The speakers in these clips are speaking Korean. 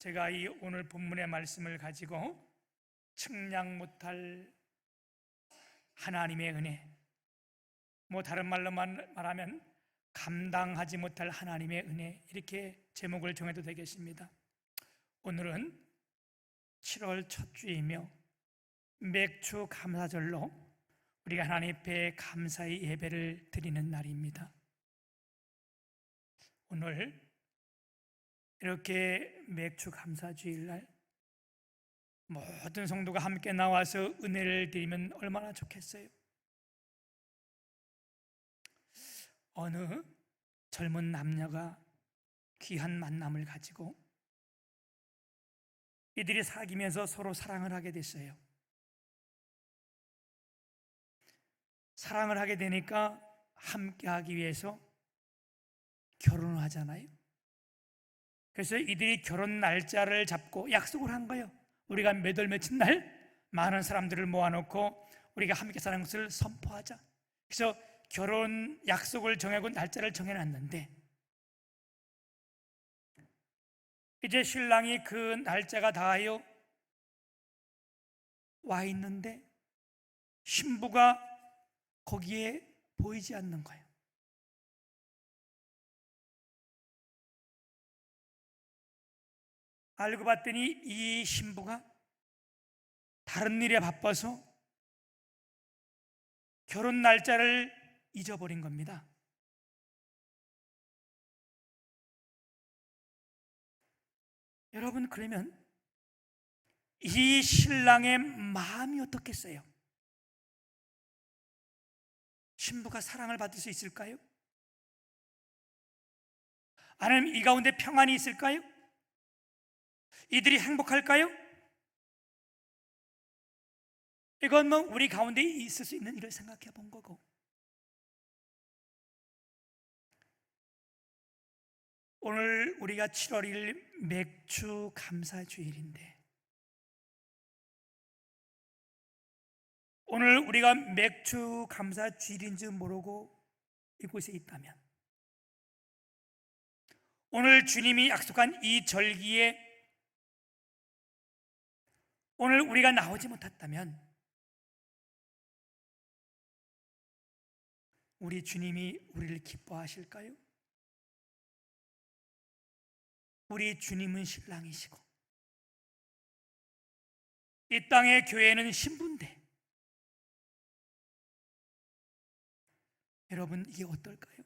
제가 이 오늘 본문의 말씀을 가지고 측량 못할 하나님의 은혜, 다른 말로 말하면 감당하지 못할 하나님의 은혜, 이렇게 제목을 정해도 되겠습니다. 오늘은 7월 첫 주이며 맥주 감사절로 우리가 하나님 앞에 감사의 예배를 드리는 날입니다. 오늘 이렇게 맥주 감사주일날 모든 성도가 함께 나와서 은혜를 드리면 얼마나 좋겠어요. 어느 젊은 남녀가 귀한 만남을 가지고 이들이 사귀면서 서로 사랑을 하게 됐어요. 사랑을 하게 되니까 함께 하기 위해서 결혼을 하잖아요. 그래서 이들이 결혼 날짜를 잡고 약속을 한 거예요. 우리가 몇 월 며칠 날 많은 사람들을 모아놓고 우리가 함께 사는 것을 선포하자. 그래서 결혼 약속을 정하고 날짜를 정해놨는데, 이제 신랑이 그 날짜가 닿아요 와 있는데 신부가 거기에 보이지 않는 거예요. 알고 봤더니 이 신부가 다른 일에 바빠서 결혼 날짜를 잊어버린 겁니다. 여러분, 그러면 이 신랑의 마음이 어떻겠어요? 신부가 사랑을 받을 수 있을까요? 아니면 이 가운데 평안이 있을까요? 이들이 행복할까요? 이건 우리 가운데 있을 수 있는 일을 생각해 본 거고, 오늘 우리가 7월 1일 맥주 감사주일인데, 오늘 우리가 맥주 감사주일인 줄 모르고 이곳에 있다면, 오늘 주님이 약속한 이 절기에 오늘 우리가 나오지 못했다면 우리 주님이 우리를 기뻐하실까요? 우리 주님은 신랑이시고 이 땅의 교회는 신부인데, 여러분, 이게 어떨까요?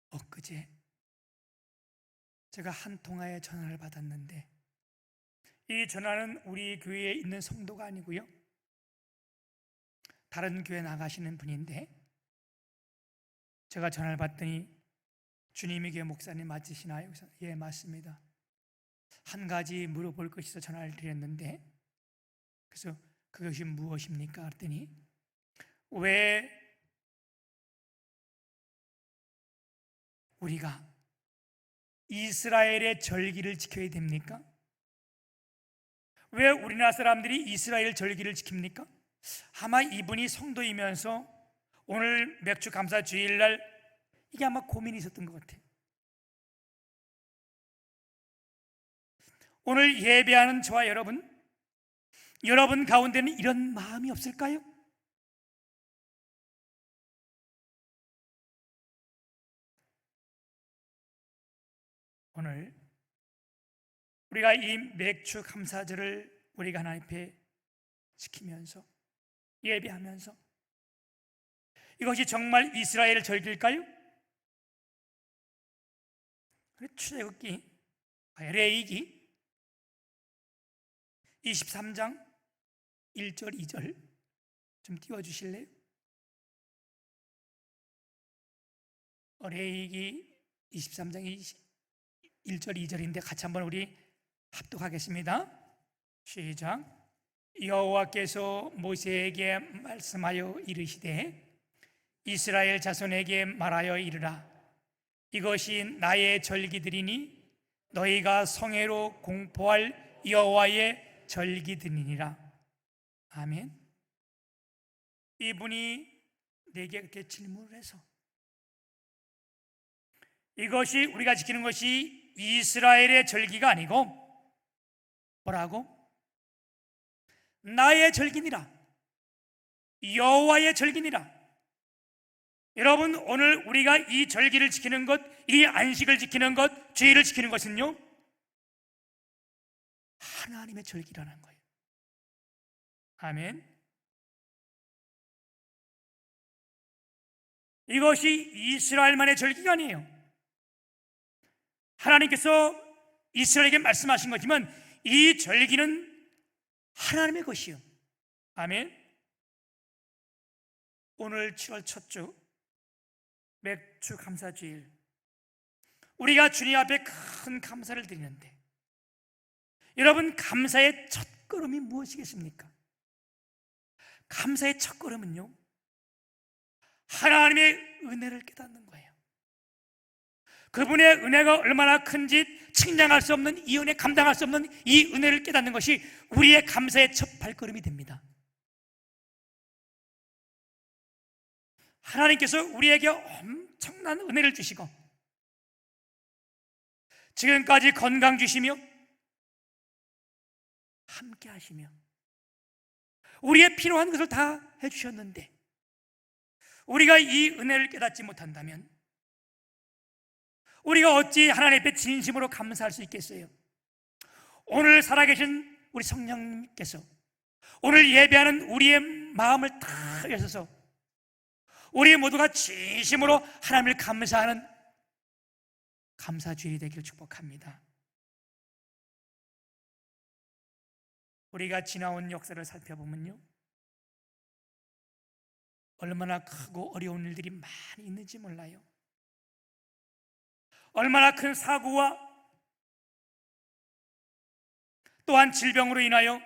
엊그제 제가 한 통화의 전화를 받았는데, 이 전화는 우리 교회에 있는 성도가 아니고요, 다른 교회 나가시는 분인데, 제가 전화를 받더니 주님의 교회 목사님 맞으시나요? 그래서 예, 맞습니다. 한 가지 물어볼 것이 있어 전화를 드렸는데, 그래서 그것이 무엇입니까? 그랬더니 왜 우리가 이스라엘의 절기를 지켜야 됩니까? 왜 우리나라 사람들이 이스라엘 절기를 지킵니까? 아마 이분이 성도이면서 오늘 맥주 감사 주일날 이게 아마 고민이 있었던 것 같아요. 오늘 예배하는 저와 여러분 가운데는 이런 마음이 없을까요? 오늘 우리가 이 맥주 감사절을 우리가 하나님 앞에 지키면서 예배하면서, 이것이 정말 이스라엘 절기일까요? 출애굽기 레위기 23장 1절 2절 좀 띄워주실래요? 레위기 23장 1절 2절인데 같이 한번 우리 합독하겠습니다. 시작. 여호와께서 모세에게 말씀하여 이르시되 이스라엘 자손에게 말하여 이르라. 이것이 나의 절기들이니 너희가 성회로 공포할 여호와의 절기들이니라. 아멘. 이분이 내게 그렇게 질문을 해서 이것이 우리가 지키는 것이 이스라엘의 절기가 아니고 뭐라고? 나의 절기니라, 여호와의 절기니라. 여러분, 오늘 우리가 이 절기를 지키는 것, 이 안식을 지키는 것, 주의를 지키는 것은요, 하나님의 절기라는 거예요. 아멘. 이것이 이스라엘만의 절기가 아니에요. 하나님께서 이스라엘에게 말씀하신 거지만 이 절기는 하나님의 것이요. 아멘. 오늘 7월 첫 주 맥주 감사주일, 우리가 주님 앞에 큰 감사를 드리는데, 여러분, 감사의 첫걸음이 무엇이겠습니까? 감사의 첫걸음은요, 하나님의 은혜를 깨닫는 거예요. 그분의 은혜가 얼마나 큰지 측량할 수 없는 이 은혜, 감당할 수 없는 이 은혜를 깨닫는 것이 우리의 감사의 첫 발걸음이 됩니다. 하나님께서 우리에게 엄청난 은혜를 주시고 지금까지 건강 주시며 함께 하시며 우리의 필요한 것을 다 해주셨는데, 우리가 이 은혜를 깨닫지 못한다면 우리가 어찌 하나님 앞에 진심으로 감사할 수 있겠어요? 오늘 살아계신 우리 성령님께서 오늘 예배하는 우리의 마음을 다 여셔서 우리 모두가 진심으로 하나님을 감사하는 감사주일이 되기를 축복합니다. 우리가 지나온 역사를 살펴보면요, 얼마나 크고 어려운 일들이 많이 있는지 몰라요. 얼마나 큰 사고와 또한 질병으로 인하여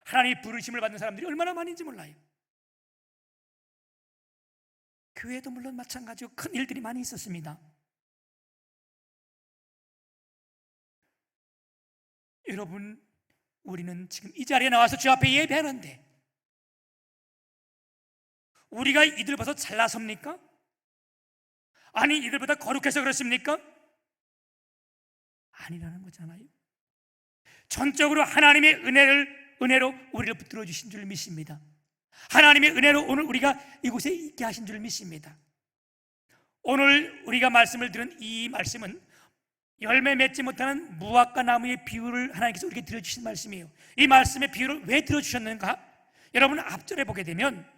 하나님의 부르심을 받는 사람들이 얼마나 많은지 몰라요. 교회도 물론 마찬가지로 큰 일들이 많이 있었습니다. 여러분, 우리는 지금 이 자리에 나와서 주 앞에 예배하는데 우리가 이들보다 잘나섭니까? 아니, 이들보다 거룩해서 그렇습니까? 아니라는 거잖아요. 전적으로 하나님의 은혜로 우리를 붙들어 주신 줄 믿습니다. 하나님의 은혜로 오늘 우리가 이곳에 있게 하신 줄 믿습니다. 오늘 우리가 말씀을 들은 이 말씀은 열매 맺지 못하는 무화과 나무의 비유를 하나님께서 우리에게 들어주신 말씀이에요. 이 말씀의 비유를 왜 들어주셨는가? 여러분, 앞절에 보게 되면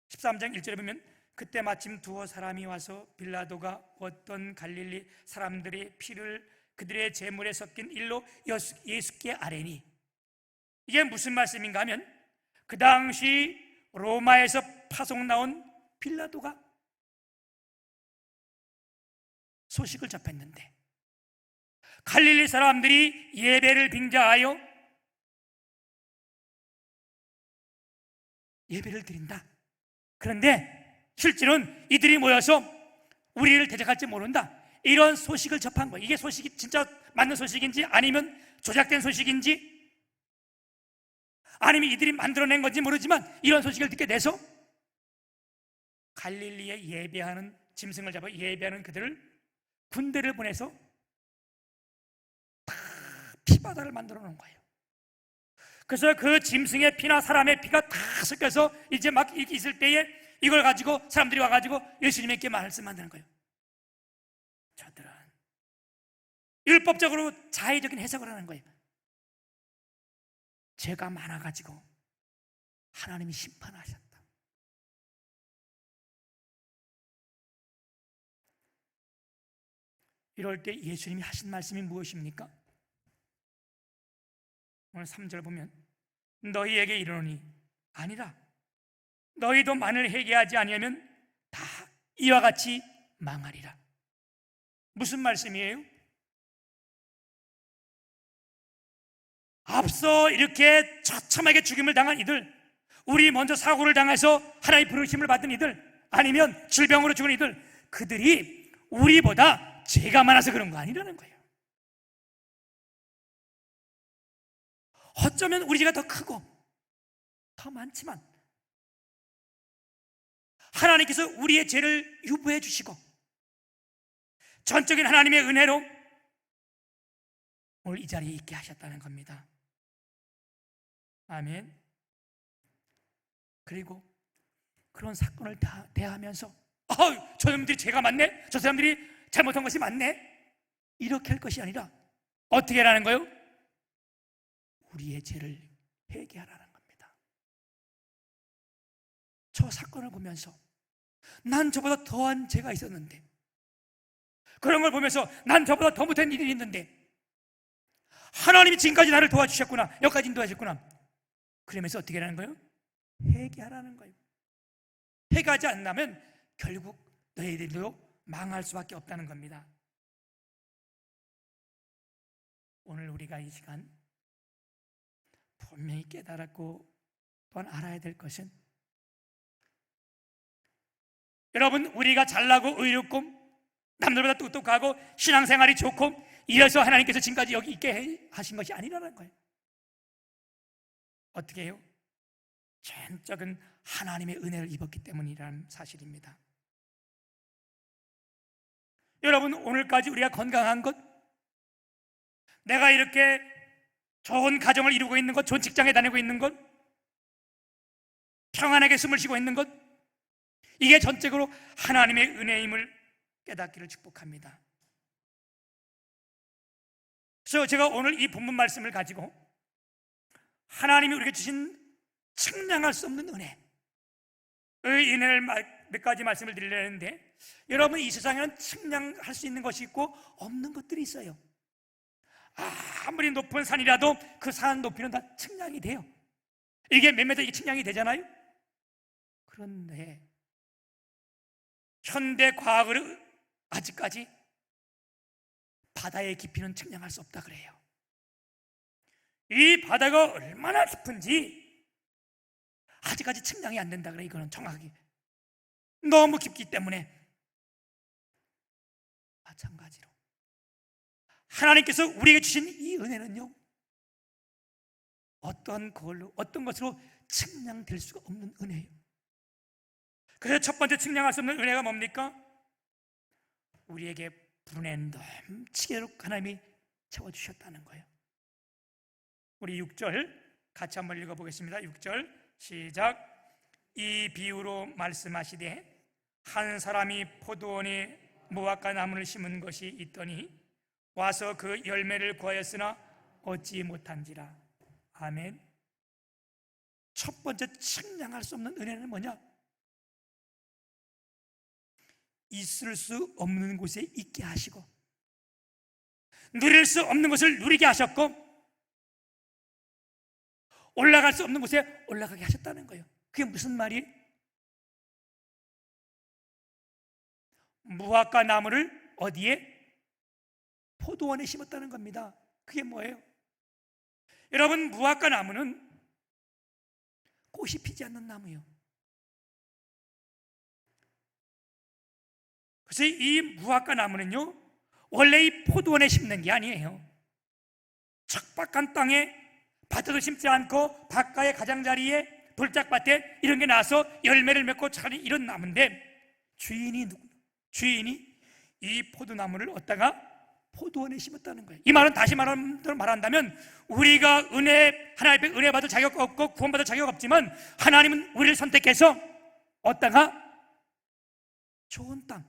13장 1절에 보면 그때 마침 두어 사람이 와서 빌라도가 어떤 갈릴리 사람들의 피를 그들의 제물에 섞인 일로 예수께 아뢰니, 이게 무슨 말씀인가 하면 그 당시 로마에서 파송 나온 빌라도가 소식을 접했는데 갈릴리 사람들이 예배를 빙자하여 예배를 드린다. 그런데 실제로는 이들이 모여서 우리를 대적할지 모른다, 이런 소식을 접한 거예요. 이게 소식이 진짜 맞는 소식인지 아니면 조작된 소식인지 아니면 이들이 만들어낸 건지 모르지만 이런 소식을 듣게 돼서 갈릴리에 예배하는, 짐승을 잡아 예배하는 그들을 군대를 보내서 다 피바다를 만들어 놓은 거예요. 그래서 그 짐승의 피나 사람의 피가 다 섞여서 이제 막 있을 때에 이걸 가지고 사람들이 와가지고 예수님께 말씀한다는 거예요. 저들은 율법적으로 자의적인 해석을 하는 거예요. 죄가 많아가지고 하나님이 심판하셨다. 이럴 때 예수님이 하신 말씀이 무엇입니까? 오늘 3절 보면 너희에게 이르노니 아니라 너희도 만일 회개하지 아니하면 다 이와 같이 망하리라. 무슨 말씀이에요? 앞서 이렇게 처참하게 죽임을 당한 이들, 우리 먼저 사고를 당해서 하나님의 부르심을 받은 이들, 아니면 질병으로 죽은 이들, 그들이 우리보다 죄가 많아서 그런 거 아니라는 거예요. 어쩌면 우리 죄가 더 크고 더 많지만 하나님께서 우리의 죄를 유부해 주시고 전적인 하나님의 은혜로 오늘 이 자리에 있게 하셨다는 겁니다. 아멘. 그리고 그런 사건을 다 대하면서 저 사람들이 죄가 많네, 저 사람들이 잘못한 것이 많네, 이렇게 할 것이 아니라 어떻게 하라는 거예요? 우리의 죄를 회개하라는 겁니다. 저 사건을 보면서 난 저보다 더한 죄가 있었는데, 그런 걸 보면서 난 저보다 더 못한 일이 있는데 하나님이 지금까지 나를 도와주셨구나, 여기까지 인도하셨구나, 그러면서 어떻게 하라는 거예요? 회개하라는 거예요. 회개하지 않는다면 결국 너희들도 망할 수밖에 없다는 겁니다. 오늘 우리가 이 시간 분명히 깨달았고 또한 알아야 될 것은, 여러분, 우리가 잘나고 의롭고 남들보다 똑똑하고 신앙생활이 좋고 이래서 하나님께서 지금까지 여기 있게 하신 것이 아니라는 거예요. 어떻게 해요? 전적인 하나님의 은혜를 입었기 때문이라는 사실입니다. 여러분, 오늘까지 우리가 건강한 것, 내가 이렇게 좋은 가정을 이루고 있는 것, 좋은 직장에 다니고 있는 것, 평안하게 숨을 쉬고 있는 것, 이게 전적으로 하나님의 은혜임을 깨닫기를 축복합니다. 그래서 제가 오늘 이 본문 말씀을 가지고 하나님이 우리에게 주신 측량할 수 없는 은혜의 은혜를 몇 가지 말씀을 드리려는데, 여러분, 이 세상에는 측량할 수 있는 것이 있고 없는 것들이 있어요. 아무리 높은 산이라도 그 산 높이는 다 측량이 돼요. 이게 몇 미터, 이게 측량이 되잖아요. 그런데 현대 과학으로 아직까지 바다의 깊이는 측량할 수 없다 그래요. 이 바다가 얼마나 깊은지 아직까지 측량이 안 된다 그래. 이거는 정확하게 너무 깊기 때문에. 마찬가지로 하나님께서 우리에게 주신 이 은혜는요, 어떤 것으로 측량될 수가 없는 은혜예요. 그래서 첫 번째 측량할 수 없는 은혜가 뭡니까? 우리에게 분에 넘치게 하나님이 채워주셨다는 거예요. 우리 6절 같이 한번 읽어보겠습니다. 6절 시작. 이 비유로 말씀하시되 한 사람이 포도원에 무화과 나무를 심은 것이 있더니 와서 그 열매를 구하였으나 얻지 못한지라. 아멘. 첫 번째 측량할 수 없는 은혜는 뭐냐? 있을 수 없는 곳에 있게 하시고 누릴 수 없는 것을 누리게 하셨고 올라갈 수 없는 곳에 올라가게 하셨다는 거예요. 그게 무슨 말이에요? 무화과 나무를 어디에? 포도원에 심었다는 겁니다. 그게 뭐예요? 여러분, 무화과 나무는 꽃이 피지 않는 나무예요. 그래서 이 무화과 나무는요, 원래 이 포도원에 심는 게 아니에요. 척박한 땅에 밭에도 심지 않고 바깥의 가장자리에 돌짝밭에 이런 게 나서 열매를 맺고 자라는 이런 나무인데, 주인이 이 포도나무를 얻다가 포도원에 심었다는 거예요. 이 말은 다시 말한다면 우리가 하나님의 은혜 받을 자격 없고 구원받을 자격 없지만 하나님은 우리를 선택해서 얻다가 좋은 땅,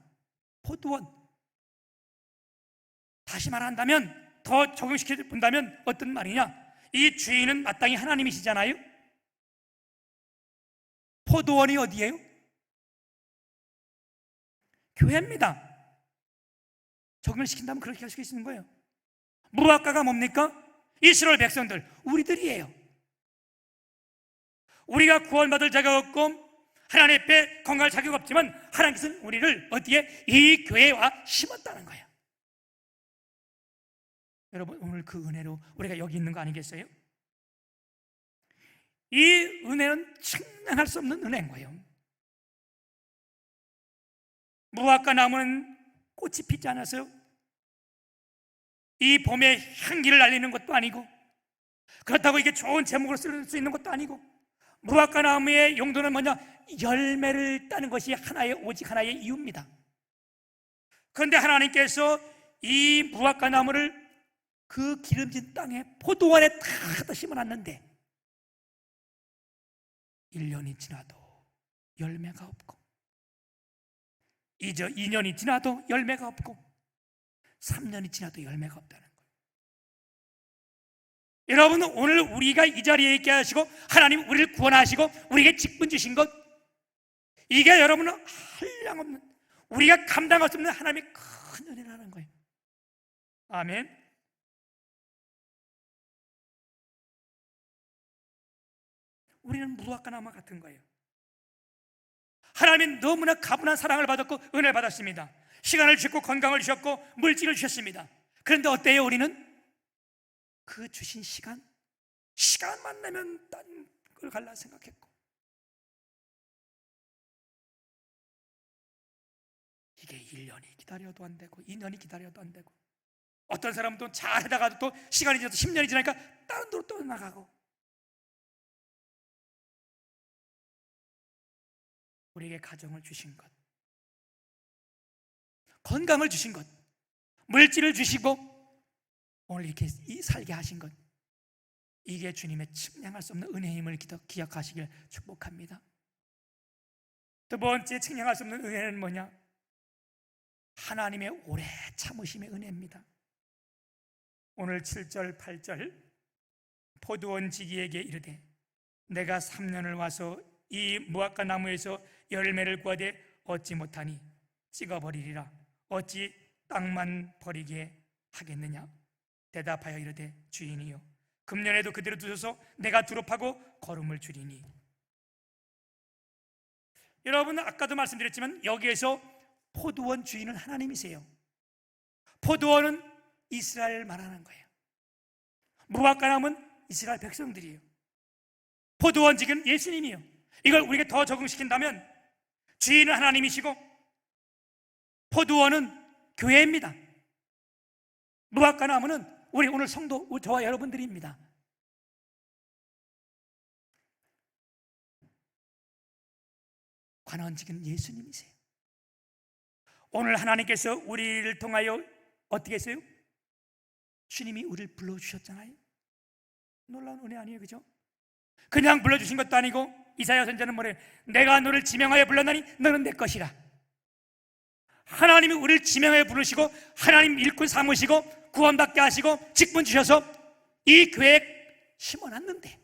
포도원, 다시 말한다면 더 적용시켜 본다면 어떤 말이냐? 이 주인은 마땅히 하나님이시잖아요. 포도원이 어디예요? 교회입니다. 적용을 시킨다면 그렇게 할 수 있는 거예요. 무화과가 뭡니까? 이스라엘 백성들, 우리들이에요. 우리가 구원받을 자격 없고 하나님 앞에 건강할 자격 없지만 하나님께서는 우리를 어디에? 이 교회와 심었다는 거예요. 여러분, 오늘 그 은혜로 우리가 여기 있는 거 아니겠어요? 이 은혜는 측량할 수 없는 은혜인 거예요. 무화과 나무는 꽃이 피지 않아서요, 이 봄에 향기를 날리는 것도 아니고 그렇다고 이게 좋은 제목으로 쓸 수 있는 것도 아니고 무화과 나무의 용도는 뭐냐? 열매를 따는 것이 오직 하나의 이유입니다. 그런데 하나님께서 이 무화과 나무를 그 기름진 땅에 포도원에 다 심어놨는데 1년이 지나도 열매가 없고, 이제 2년이 지나도 열매가 없고, 3년이 지나도 열매가 없다는 거예요. 여러분, 오늘 우리가 이 자리에 있게 하시고 하나님 우리를 구원하시고 우리에게 직분 주신 것, 이게 여러분은 한량없는, 우리가 감당할 수 없는 하나님의 큰 은혜라는 거예요. 아멘. 우리는 무화과 나무 같은 거예요. 하나님은 너무나 가분한 사랑을 받았고 은혜를 받았습니다. 시간을 주셨고 건강을 주셨고 물질을 주셨습니다. 그런데 어때요? 우리는 그 주신 시간만 내면 딴 걸 갈라 생각했고, 이게 1년이 기다려도 안 되고 2년이 기다려도 안 되고, 어떤 사람은 또 잘하다가도 또 시간이 지나서 10년이 지나니까 다른 데로 또 나가고, 우리에게 가정을 주신 것, 건강을 주신 것, 물질을 주시고 오늘 이렇게 살게 하신 것, 이게 주님의 측량할 수 없는 은혜임을 기억하시길 축복합니다. 두 번째 측량할 수 없는 은혜는 뭐냐? 하나님의 오래 참으심의 은혜입니다. 오늘 7절 8절, 포도원 지기에게 이르되 내가 3년을 와서 이 무화과 나무에서 열매를 구하되 얻지 못하니 찍어버리리라. 어찌 땅만 버리게 하겠느냐? 대답하여 이르되 주인이여, 금년에도 그대로 두셔서 내가 두릅하고 거름을 줄이니. 여러분, 아까도 말씀드렸지만 여기에서 포도원 주인은 하나님이세요. 포도원은 이스라엘 말하는 거예요. 무화과 나무는 이스라엘 백성들이에요. 포도원 지금 예수님이요. 이걸 우리가 더 적응시킨다면 주인은 하나님이시고 포도원은 교회입니다. 무화과 나무는 우리 오늘 성도, 저와 여러분들입니다. 관원직은 예수님이세요. 오늘 하나님께서 우리를 통하여 어떻게 했어요? 주님이 우리를 불러주셨잖아요. 놀라운 은혜 아니에요, 그죠? 그냥 불러주신 것도 아니고, 이사야 선지자는 뭐래요? 내가 너를 지명하여 불렀나니 너는 내 것이라. 하나님이 우리를 지명하여 부르시고 하나님 일꾼 삼으시고 구원받게 하시고 직분 주셔서 이 교회에 심어놨는데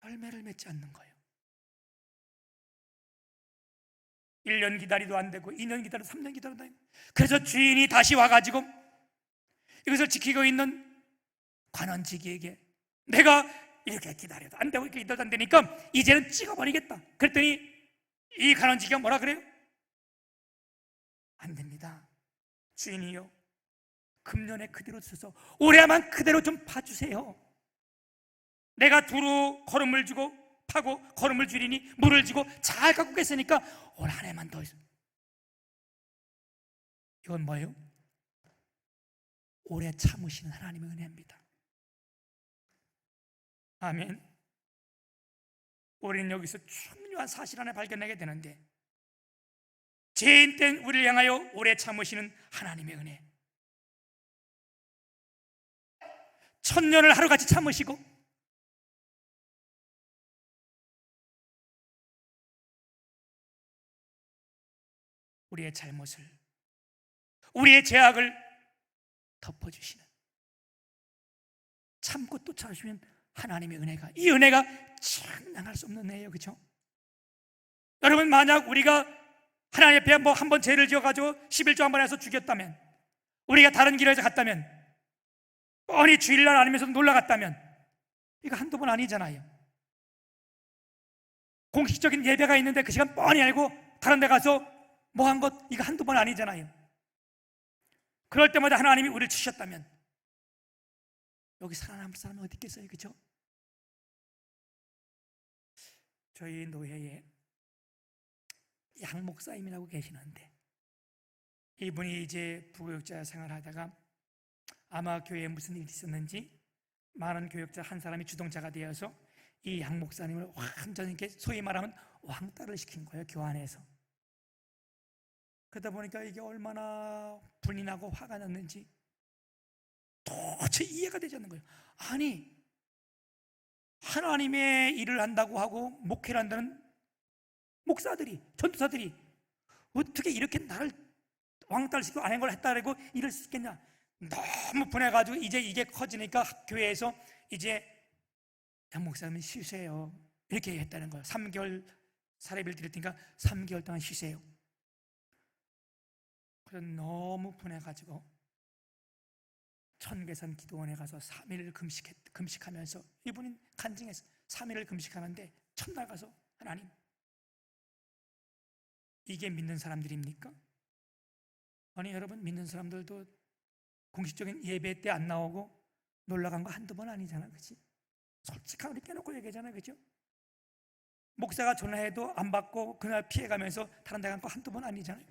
열매를 맺지 않는 거예요. 1년 기다리도 안 되고 2년 기다려도 3년 기다려도 안 되고, 그래서 주인이 다시 와가지고 이것을 지키고 있는 관원지기에게 내가 이렇게 기다려도 안 되고 이렇게 기다려도 안 되니까 이제는 찍어버리겠다. 그랬더니 이 관원지기가 뭐라 그래요? 안 됩니다. 주인이요, 금년에 그대로 주셔서 올해만 그대로 좀 봐주세요. 내가 두루 거름을 주고 파고 거름을 줄이니 물을 주고 잘 갖고 계시니까 올 한 해만 더 있어. 이건 뭐예요? 오래 참으시는 하나님의 은혜입니다. 아멘. 우리는 여기서 중요한 사실 하나 발견하게 되는데, 죄인 된 우리를 향하여 오래 참으시는 하나님의 은혜, 1000년을 하루같이 참으시고 우리의 잘못을, 우리의 죄악을 덮어주시는, 참고 또 참으시면 하나님의 은혜가, 이 은혜가 장난할 수 없는 은혜예요. 그렇죠? 여러분, 만약 우리가 하나님 앞에 한 번 죄를 지어가지고 11조 한 번 해서 죽였다면, 우리가 다른 길에서 갔다면, 뻔히 주일날 아니면서 놀러 갔다면, 이거 한두 번 아니잖아요. 공식적인 예배가 있는데 그 시간 뻔히 알고 다른 데 가서 뭐 한 것, 이거 한두 번 아니잖아요. 그럴 때마다 하나님이 우리를 치셨다면 여기 살아남을 사람은 어디 있겠어요? 그렇죠? 저희 노회에 양 목사님이라고 계시는데, 이분이 이제 부교육자 생활하다가 아마 교회에 무슨 일이 있었는지 많은 교역자 한 사람이 주동자가 되어서 이 양 목사님을 완전히 이렇게 소위 말하면 왕따를 시킨 거예요, 교환해서. 그러다 보니까 이게 얼마나 분이 나고 화가 났는지 도저히 이해가 되지 않는 거예요. 아니, 하나님의 일을 한다고 하고 목회를 한다는 목사들이, 전도사들이 어떻게 이렇게 나를 왕따를 시키고 안 한 걸 했다고 이럴 수 있겠냐. 너무 분해가지고 이제 이게 커지니까 교회에서 이제 양 목사님은 쉬세요 이렇게 했다는 거예요. 3개월 사례비를 드릴 테니까 3개월 동안 쉬세요. 그래서 너무 분해가지고 천계산 기도원에 가서 3일을 금식하면서, 이분은 간증해서 3일을 금식하는데 첫날 가서 하나님, 이게 믿는 사람들입니까? 아니 여러분, 믿는 사람들도 공식적인 예배 때 안 나오고 놀러간 거 한두 번 아니잖아, 그렇지? 솔직하게 깨놓고 얘기하잖아, 그렇죠? 목사가 전화해도 안 받고 그날 피해가면서 다른 데 간 거 한두 번 아니잖아요.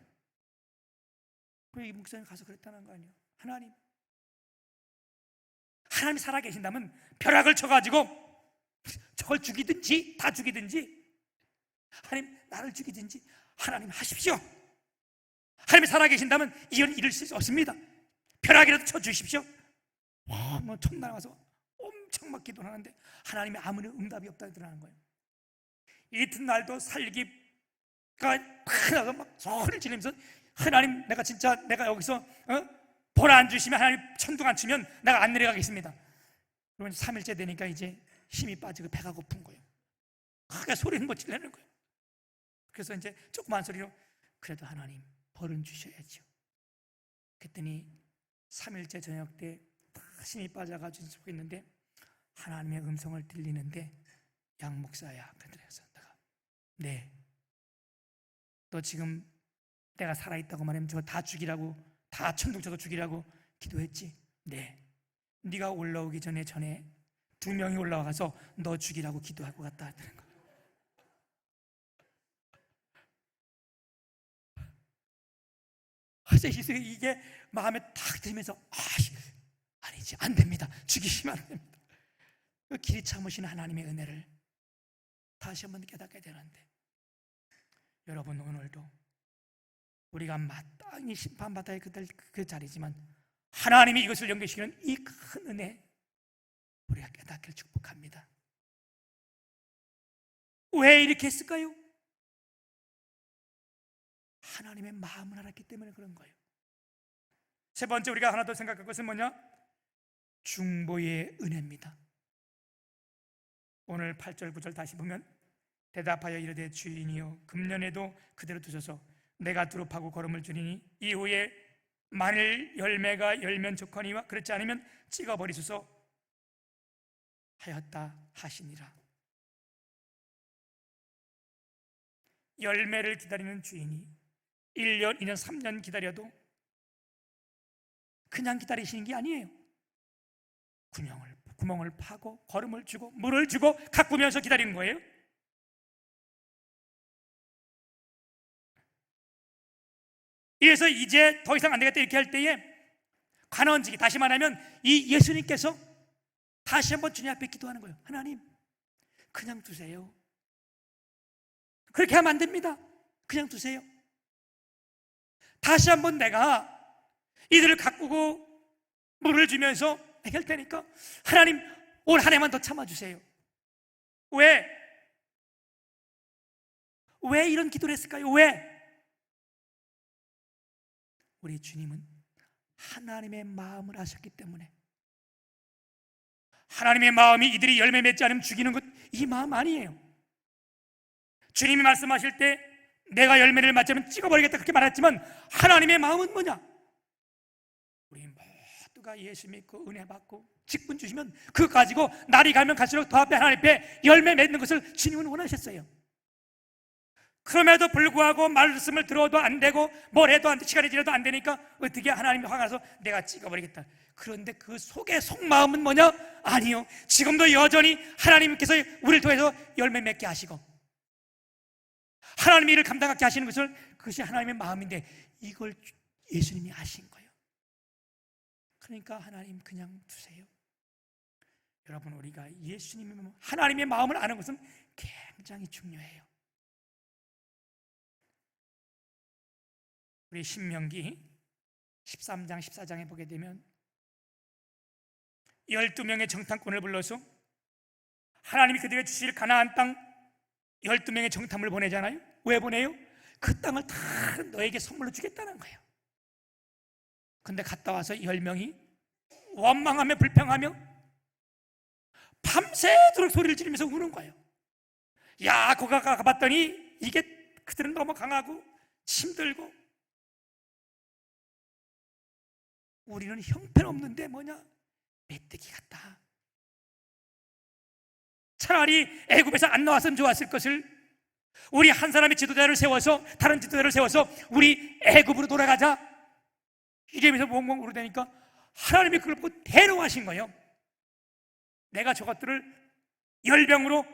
그리고 이 목사님 가서 그랬다는 거 아니에요. 하나님이 살아계신다면 벼락을 쳐가지고 저걸 죽이든지 다 죽이든지, 하나님 나를 죽이든지 하나님 하십시오. 하나님이 살아계신다면 이런 일을 쓸 수 없습니다. 벼락이라도 쳐주십시오. 뭐 첫날 와서 엄청 막 기도를 하는데 하나님이 아무리 응답이 없다 드러나는 거예요. 이튿날도 살기가 나서 막 소리를 지르면서, 하나님 내가 여기서 벌 안 주시면, 하나님 천둥 안 치면 내가 안 내려가겠습니다. 그러면 3일째 되니까 이제 힘이 빠지고 배가 고픈 거예요. 크게 소리는 못 지르는 거예요. 그래서 이제 조그만 소리로 그래도 하나님 벌은 주셔야죠. 그랬더니 3일째 저녁 때 힘이 빠져가지고 있는데 하나님의 음성을 들리는데, 양 목사야, 그래서 내가 네, 너 지금 내가 살아있다고 말하면 저거 다 죽이라고, 다 천둥 쳐서 죽이라고 기도했지? 네. 네가 올라오기 전에 2명이 올라와서 너 죽이라고 기도하고 갔다 하더라는 거야. 이게 마음에 탁 들면서 아니지, 안 됩니다. 죽이시면 안 됩니다. 그 길이 참으신 하나님의 은혜를 다시 한번 깨닫게 되는데, 여러분 오늘도 우리가 마땅히 심판받아야 그 자리지만 하나님이 이것을 연결시키는 이 큰 은혜 우리가 깨닫기를 축복합니다. 왜 이렇게 했을까요? 하나님의 마음을 알았기 때문에 그런 거예요. 세 번째 우리가 하나 더 생각할 것은 뭐냐? 중보의 은혜입니다. 오늘 8절 9절 다시 보면, 대답하여 이르되 주인이여 금년에도 그대로 두셔서 내가 두루 파고 거름을 주리니 이후에 만일 열매가 열면 좋거니와 그렇지 않으면 찍어버리소서 하였다 하시니라. 열매를 기다리는 주인이 1년, 2년, 3년 기다려도 그냥 기다리시는 게 아니에요. 구멍을 파고 거름을 주고 물을 주고 가꾸면서 기다리는 거예요. 이래서 이제 더 이상 안 되겠다 이렇게 할 때에 관원직이, 다시 말하면 이 예수님께서 다시 한번 주님 앞에 기도하는 거예요. 하나님 그냥 두세요. 그렇게 하면 안 됩니다. 그냥 두세요. 다시 한번 내가 이들을 가꾸고 물을 주면서 해결 테니까 하나님 올 한 해만 더 참아주세요. 왜 이런 기도를 했을까요? 왜? 우리 주님은 하나님의 마음을 아셨기 때문에. 하나님의 마음이 이들이 열매 맺지 않으면 죽이는 것, 이 마음 아니에요. 주님이 말씀하실 때 내가 열매를 맺지 않으면 찍어버리겠다 그렇게 말했지만, 하나님의 마음은 뭐냐? 우리 모두가 예수 믿고 은혜 받고 직분 주시면 그거 가지고 날이 가면 갈수록 더 앞에 하나님 앞에 열매 맺는 것을 주님은 원하셨어요. 그럼에도 불구하고 말씀을 들어도 안 되고 뭘 해도 안 돼, 시간이 지나도 안 되니까 어떻게 하나님이 화가 나서 내가 찍어버리겠다. 그런데 그 속의 속마음은 뭐냐? 아니요, 지금도 여전히 하나님께서 우리를 통해서 열매 맺게 하시고 하나님의 일을 감당하게 하시는 것을, 그것이 하나님의 마음인데 이걸 예수님이 아신 거예요. 그러니까 하나님 그냥 두세요. 여러분, 우리가 예수님의 하나님의 마음을 아는 것은 굉장히 중요해요. 우리 신명기 13장 14장에 보게 되면 12명의 정탐꾼을 불러서 하나님이 그들에게 주실 가나안 땅 12명의 정탐을 보내잖아요. 왜 보내요? 그 땅을 다 너에게 선물로 주겠다는 거예요. 근데 갔다 와서 10명이 원망하며 불평하며 밤새도록 소리를 지르면서 우는 거예요. 야, 거가 가봤더니 이게 그들은 너무 강하고 힘들고 우리는 형편없는데 뭐냐? 메뚜기 같다. 차라리 애굽에서 안 나왔으면 좋았을 것을 우리 한 사람의 지도자를 세워서 다른 지도자를 세워서 우리 애굽으로 돌아가자 이러면서 멍멍 울으다니까 하나님이 그걸 보고 대노하신 거예요. 내가 저것들을 열병으로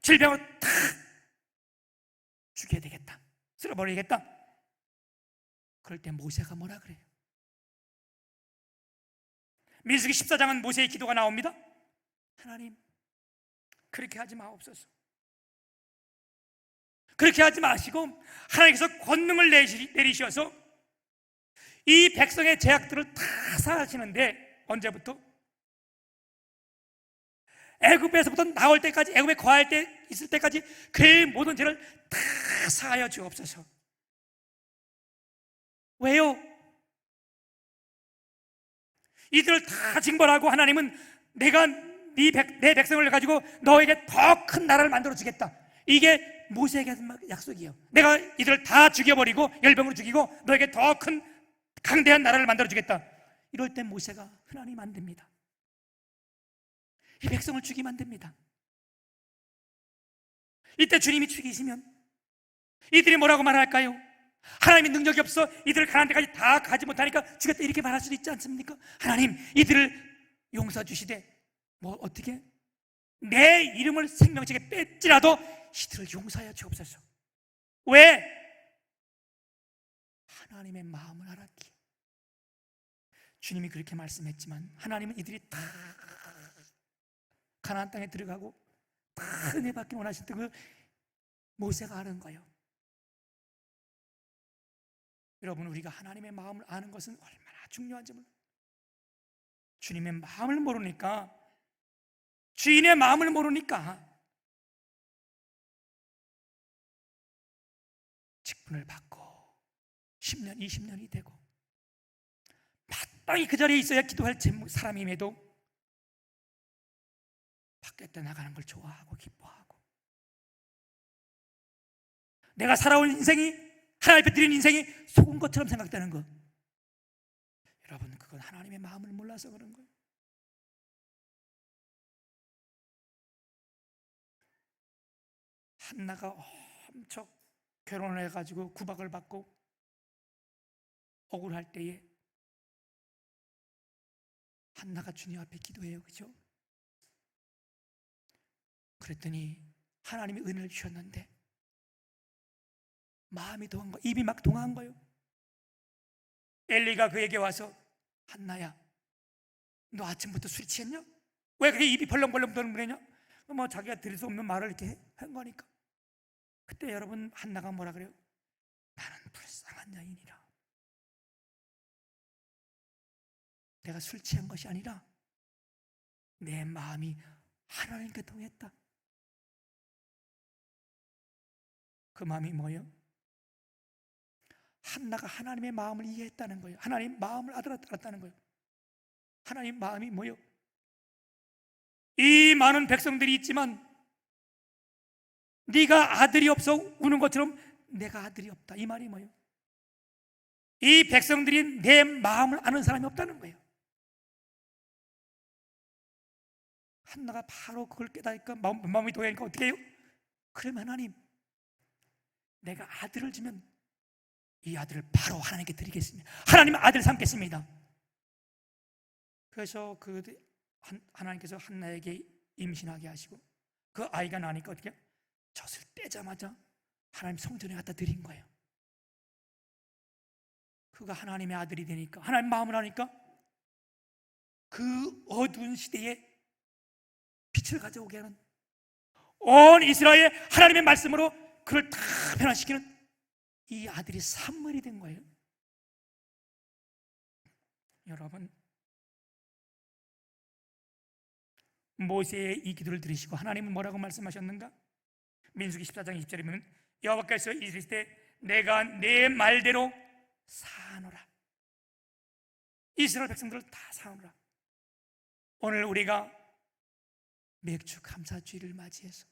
질병으로 다 죽여야 되겠다, 쓸어버리겠다. 그럴 때 모세가 뭐라 그래요? 민수기 14장은 모세의 기도가 나옵니다. 하나님, 그렇게 하지 마옵소서. 그렇게 하지 마시고 하나님께서 권능을 내리셔서 이 백성의 죄악들을 다 사하시는데, 언제부터? 애굽에서부터 나올 때까지, 애굽에 거할 때 있을 때까지 그의 모든 죄를 다 사하여 주옵소서. 왜요? 이들을 다 징벌하고 하나님은 내가 내 백성을 가지고 너에게 더 큰 나라를 만들어 주겠다. 이게 모세에게 한 약속이에요. 내가 이들을 다 죽여버리고 열병으로 죽이고 너에게 더 큰 강대한 나라를 만들어 주겠다. 이럴 때 모세가 하나님 안 됩니다. 이 백성을 죽이면 안 됩니다. 이때 주님이 죽이시면 이들이 뭐라고 말할까요? 하나님이 능력이 없어 이들을 가나안 데까지 다 가지 못하니까 죽였다, 이렇게 말할 수도 있지 않습니까? 하나님, 이들을 용서 주시되 뭐 어떻게? 내 이름을 생명책에 뺐지라도 이들을 용서하여 주옵소서. 왜? 하나님의 마음을 알았기에. 주님이 그렇게 말씀했지만 하나님은 이들이 다 가나안 땅에 들어가고 다 은혜 받기 원하셨던 그 모세가 아는 거예요. 여러분, 우리가 하나님의 마음을 아는 것은 얼마나 중요한지 몰라요. 주님의 마음을 모르니까, 주인의 마음을 모르니까 직분을 받고 10년, 20년이 되고 마땅히 그 자리에 있어야 기도할 사람임에도 밖에 나가는 걸 좋아하고 기뻐하고, 내가 살아온 인생이, 하나님 앞에 드린 인생이 속은 것처럼 생각되는 것, 여러분, 그건 하나님의 마음을 몰라서 그런 거예요. 한나가 엄청 결혼을 해가지고 구박을 받고 억울할 때에 한나가 주님 앞에 기도해요. 그죠? 그랬더니 하나님이 은혜를 주셨는데 마음이 동한 거예요. 입이 막 동한 거예요. 엘리가 그에게 와서, 한나야, 너 아침부터 술 취했냐? 왜 그렇게 입이 벌렁벌렁 도는 거냐? 뭐 자기가 들을 수 없는 말을 이렇게 한 거니까. 그때 여러분, 한나가 뭐라 그래요? 나는 불쌍한 여인이라. 내가 술 취한 것이 아니라 내 마음이 하나님께 통했다. 그 마음이 뭐예요? 한나가 하나님의 마음을 이해했다는 거예요. 하나님 마음을 알았다는 거예요. 하나님 마음이 뭐예요? 이 많은 백성들이 있지만 네가 아들이 없어 우는 것처럼 내가 아들이 없다. 이 말이 뭐예요? 이 백성들이 내 마음을 아는 사람이 없다는 거예요. 한나가 바로 그걸 깨달으니까 마음이 동하니까 어떻게 해요? 그러면 하나님, 내가 아들을 주면 이 아들을 바로 하나님께 드리겠습니다. 하나님 아들 삼겠습니다. 그래서 하나님께서 한나에게 임신하게 하시고 그 아이가 나니까 어떻게 해요? 젖을 떼자마자 하나님 성전에 갖다 드린 거예요. 그가 하나님의 아들이 되니까, 하나님 마음을 하니까 그 어두운 시대에 빛을 가져오게 하는, 온 이스라엘 하나님의 말씀으로 그를 다 변화시키는 이 아들이 사무엘이 된 거예요. 여러분, 모세의 이 기도를 들으시고 하나님은 뭐라고 말씀하셨는가? 민수기 14장 20절에 보면 여호와께서 이르시되 내가 내 말대로 사노라. 이스라엘 백성들을 다 사노라. 오늘 우리가 맥주 감사주의를 맞이해서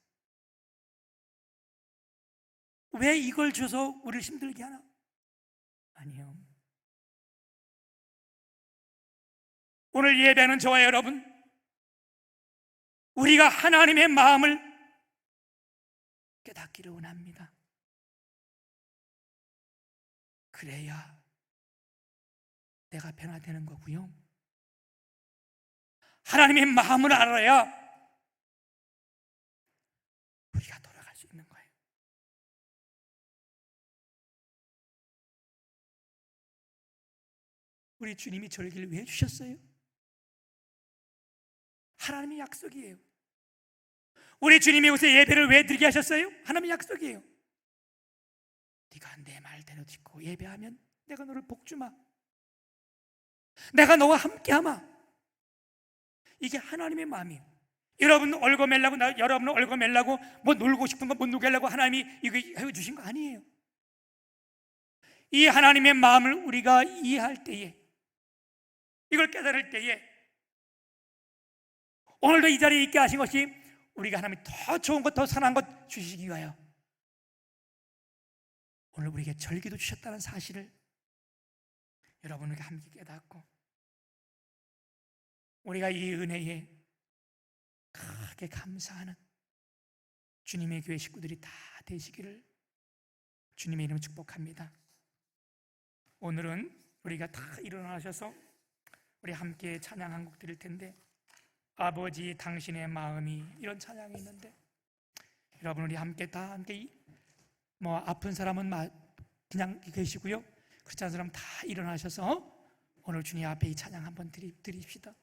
왜 이걸 줘서 우리를 힘들게 하나? 아니요. 오늘 예배하는 저와 여러분, 우리가 하나님의 마음을 깨닫기를 원합니다. 그래야 내가 변화되는 거고요. 하나님의 마음을 알아야 우리가 돌아갈 수 있는 거예요. 우리 주님이 절기를 왜 주셨어요? 하나님의 약속이에요. 우리 주님이 요새 예배를 왜 드리게 하셨어요? 하나님의 약속이에요. 네가 내 말대로 듣고 예배하면 내가 너를 복주마, 내가 너와 함께하마. 이게 하나님의 마음이에요. 여러분 얼굴 멜라고, 여러분 얼굴 멜라고 뭐 놀고 싶은 거 못 놀게 하려고 하나님이 이거 해주신 거 아니에요. 이 하나님의 마음을 우리가 이해할 때에, 이걸 깨달을 때에, 오늘도 이 자리에 있게 하신 것이 우리가 하나님이 더 좋은 것, 더 선한 것 주시기 위하여 오늘 우리에게 절기도 주셨다는 사실을 여러분에게 함께 깨닫고 우리가 이 은혜에 크게 감사하는 주님의 교회 식구들이 다 되시기를 주님의 이름으로 축복합니다. 오늘은 우리가 다 일어나셔서 우리 함께 찬양 한 곡 드릴 텐데, 아버지 당신의 마음이, 이런 찬양이 있는데 여러분 우리 함께 다 함께 뭐 아픈 사람은 그냥 계시고요, 그렇지 않은 사람은 다 일어나셔서 오늘 주님 앞에 이 찬양 한번 드립시다.